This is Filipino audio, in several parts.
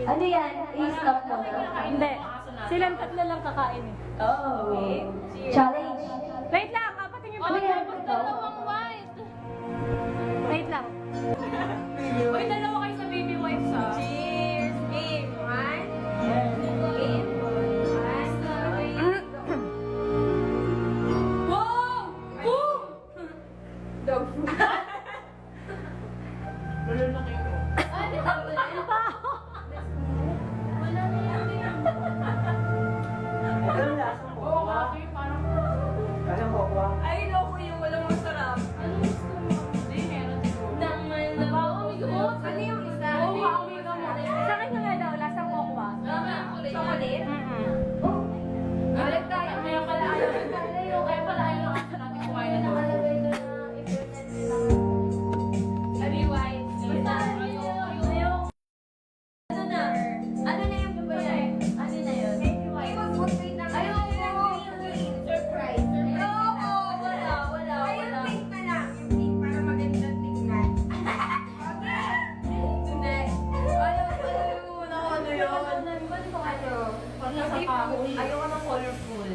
Ano yan? I-stop mo na? Hindi. Silang tatlo lang kakain eh. Oh. Okay. Challenge. Wait lang, kapatingin pa rin. yan? Dalawang white. Wait lang. Uy, dalawa kayo sa baby wipes ha. Cheers! Game! One. Game. Wow! Boom! Dog food. Lalo na kayo. Ay, loko yung walang masarap. Ano gusto mo? Hindi, meron siguro. Ano yung isa? Sa akin nga daw, lasang kokwa. Chocolate? Balik tayo. Kaya pala ayaw kasi natin kumain na doon. Sabi white. Ano na? Ano na yung babae? Ano na yun? Ayaw mo. Surprise. Wala. Yung pink na lang. Yung pink para magandang tingnan. Hindi. Ayaw mo na ano yun. Ayaw ng colorful.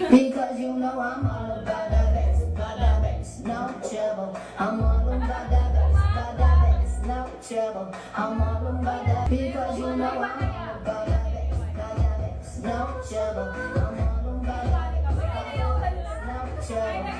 Because you know I'm all about the bass, no trouble. I'm all about the bass, no trouble. I'm all about that. Because you know I'm all about the bass, no trouble. I'm all about that. No trouble.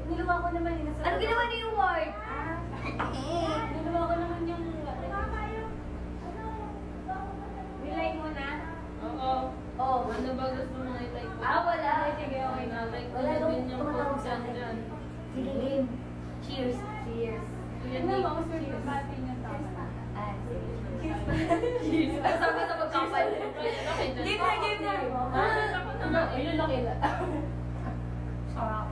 Niluwa ko naman yun. Ano ginawa ni yung word? Niluwa ko naman yung... Nilike mo na? Oo. Oh. Ano ba gusto mo i-like ko? Wala. Sige, okay na. Like ko Wala na nung din yung tumatawag post sa akin. dyan. Sige, game. Cheers. Cheers. Ano ba? Gusto niyo bati niya tama. Cheers. Ang sabi sa pagkapal. Game na, game na. Ayun lang ila. Sarap.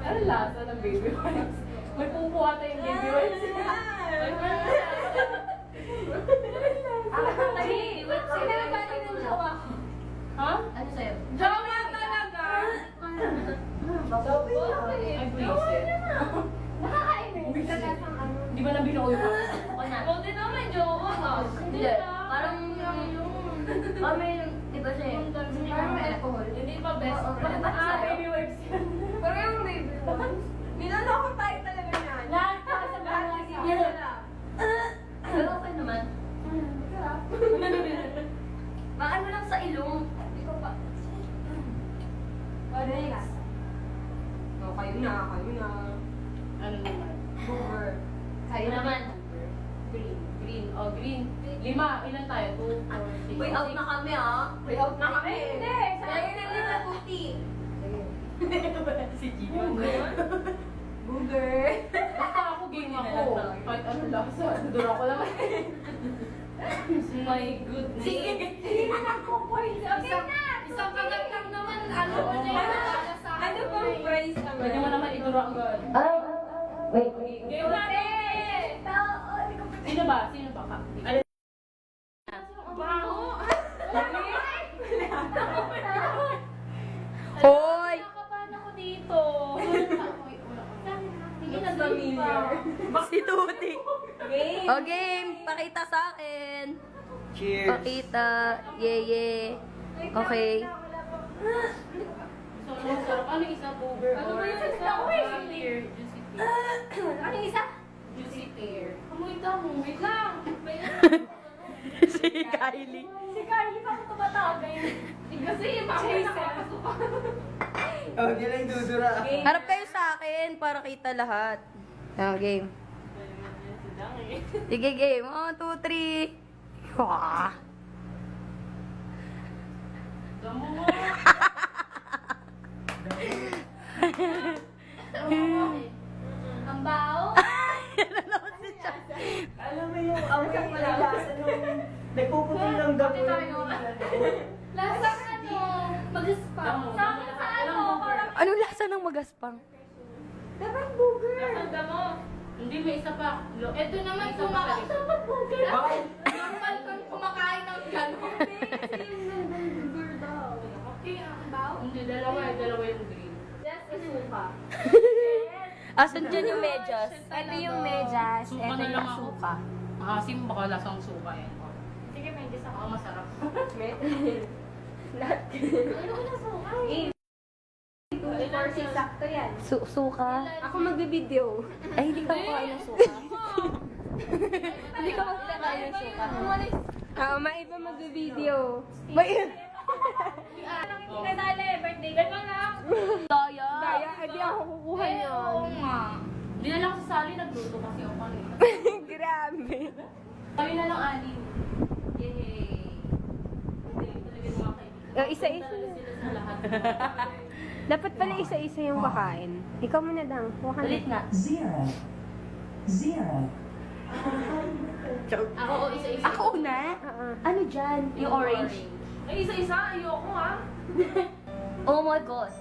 Ano lasa ng baby wipes? May pupo ata yung baby wipes. Ha? Ano sa'yo? Jowa talaga! Ay, buwisit. Nakakain eh. Di ba nabilo ko yung Ako na. Buti naman, jowa ka. Hindi. Parang may, di ba siya? Parang may alcohol. Hindi pa best Oo, friend. bakit sa'yo? Baby wipes. Parang yung baby. Niloloko tayo talaga niyan. Lahat pa sa bahay. Pero okay naman. Baka ano lang sa ilong. Hindi ko pa. Next. Oh, kayo na. Ano naman? Boomer. Kayo naman. Green. Green. Oh, green. 5. Ilan tayo? 2, 4, 6. Way out na kami ah. Way out na kami. Hindi. Kayo na din na puti. Si Gino. Booger. Basta ako game ako. Kahit ano lasa. Doon ako lang. My goodness. Sige. Hindi na nagpo-point. Isang kagat lang naman. Ano mo na yun? Ano bang price naman? Pwede mo naman ituro agad. Wait. Game natin! Sino ba? Sino ba ka? Baho! Hoy! Nakakabahan ako dito. Hindi na Familiar. Si Tuti. O game, pakita sa akin. Cheers. Pakita. Yeah. Okay. So, sarap. Ano yung isa? Booger Ano or... ba yung isa? Juicy pear. Juicy pear. Ano yung isa? Juicy pear. Amoy mo. Wait lang. Si Kylie. Si Carly pa ako tumatagay. Kasi mamay nakapasukan. Oh, di lang dudura. Harap kayo sa akin para kita lahat. Game. Sige, game. 1, 2, 3. Wah. Damo mo. Ang bao? Alam mo yung amoy ng malasa nung nagpuputin ng damo. Lasa ano? Mag-spam. Sa ano? Anong lasa ng magaspang? Dapat booger. Lasa damo. Hindi, may isa pa. Ito naman kumakain. Dapat booger. Bakit? Normal kang kumakain ng gano'n. Booger daw. Okay, ang bao? Hindi, dalawa yung green. Just isuka. Asan dyan yung medyas? Ito yung medyas. Suka na lang ako. Makasim baka lasang suka yan. Sige, may dis ako. Baka masarap. Ano ko na suka? 2, 4, 6, sakto yan. Suka? Ako magbibideo. Ay, hindi ka makain ng suka. Hindi ka makain ng suka. Maiba magbibideo. Kasali, birthday ko lang. Daya. Kaya, hindi ako kukuha Oo yun. nga. Hindi na lang si Sally nagluto kasi ako kanina. Grabe. Kami na lang anin. Yay! Hindi talaga mga kaibigan. Isa-isa. Talaga sila sa lahat. Dapat pala isa-isa yung kakain. Ikaw muna dang. Ulit na. Zero. Ako, isa-isa. Ako una? Ano dyan? Yung orange? Ay, isa-isa. Ayoko ha. Oh my God.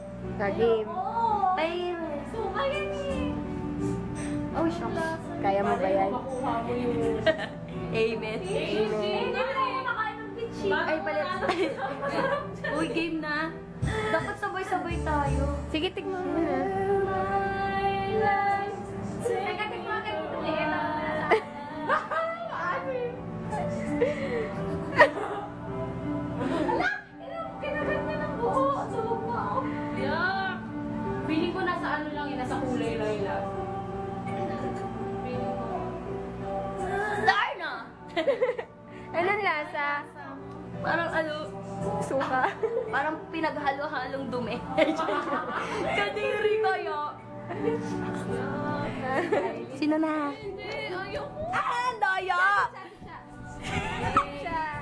Game. Ay, Suka yan eh. oh shucks. Kaya mo ba yan? Makuha mo yung... Amen. Hindi na ako makain ng bitchy. Ay, pala. Uy, game na. Dapat sabay-sabay tayo. Sige, tignan mo na. Teka, tingnan kayo. Yeah. Feeling ko nasa ano lang yun, nasa kulay lang yun. Feeling ko. Darna! Anong lasa? Parang ano, Suka. Parang pinaghalo-halong dumi. Kadiri kayo. Sino na? Hindi, ayoko. Ah, daya!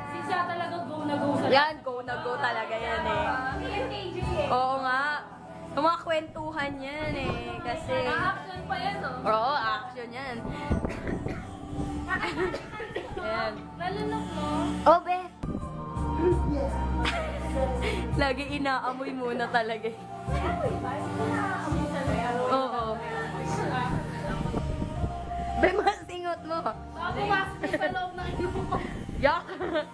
Si siya talaga go na go sa Yan, go na go talaga yan eh. PMKJ eh. Oo nga. Yung mga kwentuhan yan eh. Kasi... Na-action pa yan, oh. Oo, action yan. Yan. Nalunok mo. Oh, be! Lagi inaamoy muna talaga eh. Oo. Be, masingot mo. Baka pumasok ka sa loob ng ino mo. Yak!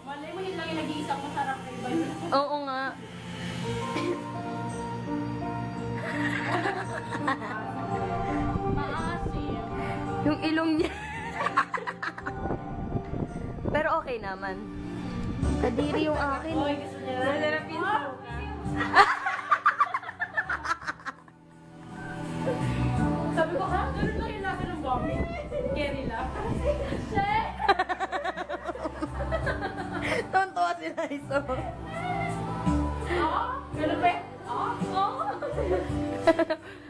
Malay mo, yun lang yung nag-iisang masarap na iba yun. Oo nga. Maasim. Yung ilong niya. Pero okay naman. Kadiri yung akin. Uy, gusto niya. Masarap yung suka. Sabi ko, ha? Ganun lang yung lasa ng vomit. Carry lang. Shit! Tonto si Laiso. Ah? Ganun ba? Ah? Oo.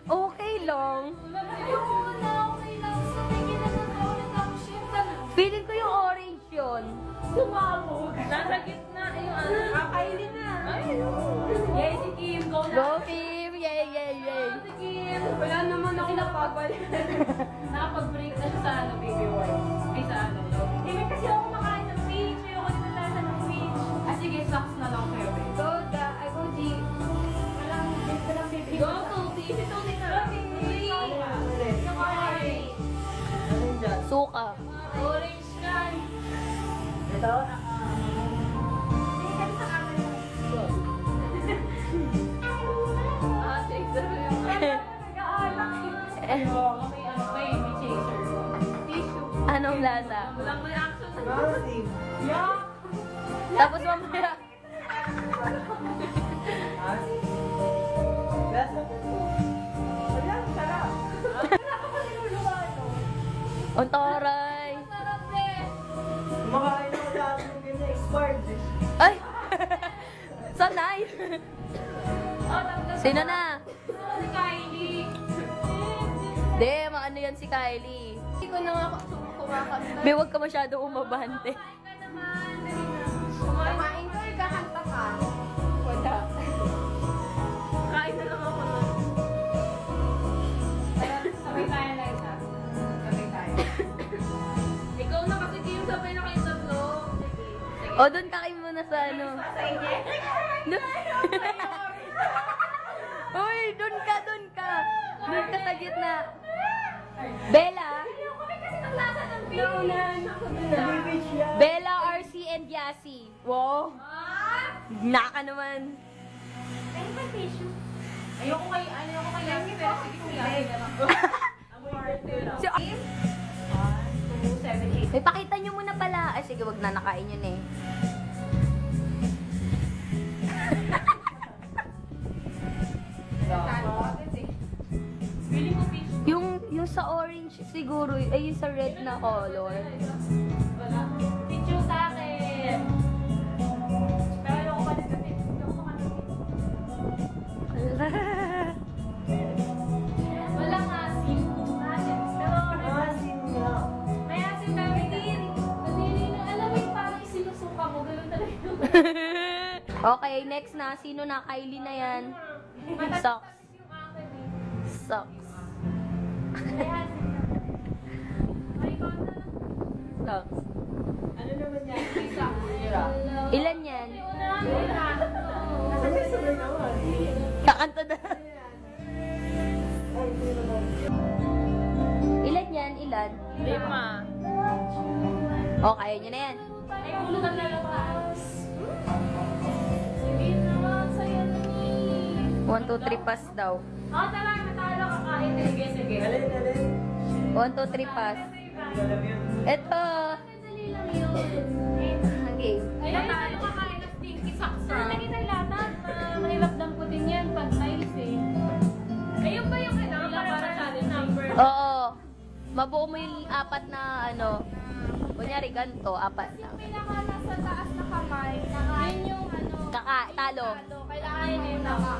Okay lang. Ayoko na, okay lang. Sa tingin na ulit ako shit ka na. Feeling ko yung orange yun. Sumabog. Nasa gitna yung ano. Kakainin na. Ay, yay si Kim. Go na. Go team! Yay, yay, yay! Si Kim. Wala naman ako napabalik. Nakapag-break na siya sa ano, baby wipes. Ay, sa ano. Hindi kasi ako kumakain ng peach. Ayoko din ng lasa ng peach. Ah, sige, socks na lang kayo. Go, I go G. Walang baby. Go, Salty. Si Salty na. Yung orange. Suka. Orange yan. Ito? Ah, chaser yung Oo, may ano, may chaser. Tissue. Anong lasa? Walang may action. Masim. Yuck! Tapos mamaya, Lasa. Wala, sarap. ang taray. Sarap eh! Kumakain ako lahat ng ganyan expired eh. Ay! Sanay! Oh, tapos Sino na? si Kylie. Di, maano yan si Kylie. Hindi ko na nga kumakanta. Be, huwag ka masyado umabante. Kumain ka naman. Dali na. Kumain ka, kakanta ka. Wala. Kain na lang ako nun. Sabay tayo na isa. Sabay tayo. Ikaw na kasi Kim, sabay na kayo tatlo. Sige. Sige. O, doon ka kayo muna sa ano. Sa inyo. Uy, doon ka, doon ka. Doon ka sa gitna. Bella. Nabibig siya. Bella, RC, and Yasi. Wow. Naka naman. Ayoko kay Yaki, pero sige si Yaki na lang. Si May pakita nyo muna pala. Ay, sige, wag na nakain yun eh. Feeling mo fish. Yung sa orange siguro, ay yung sa red na color. Wala. Fish yung sa akin. Pero ayoko pa din kasi. Ayoko pa din. Walang asin. Asin. Pero Masim nga. may asin na kadiri. Kadiri na. Alam mo yung parang isinusuka mo. Ganun talaga yung Okay, next na. Sino na? Kylie na yan. Socks. yung akin eh. Socks. May asin na. Ay, ikaw na lang. Socks. Ano naman yan? Isa. Ilan yan? Sabay-sabay naman. Kakanta na. Ay, hindi naman. Ilan yan? Ilan? 5. O, kaya nyo na yan. Ay, ulo ka na lang taas. Sige naman, sa'yo na ni. 1, 2, 3, pass daw. Oh, tara, natalo ka kain. Sige, sige. Alin, alin. 1, 2, 3, pass. Alam yun. Eto. Dali lang yun. Okay. Ayun, natalo ka kain ng stinky socks. Saan na kita lahat? Mahirap damputin yan pag tiles eh. Ayun ba yung kailangan para challenge number? Oo. Mabuo mo yung apat na ano. Kunyari ganito, apat na. Pinaka nasa taas na kamay. Yun yung ano. talo. Kailangan yun yung naka.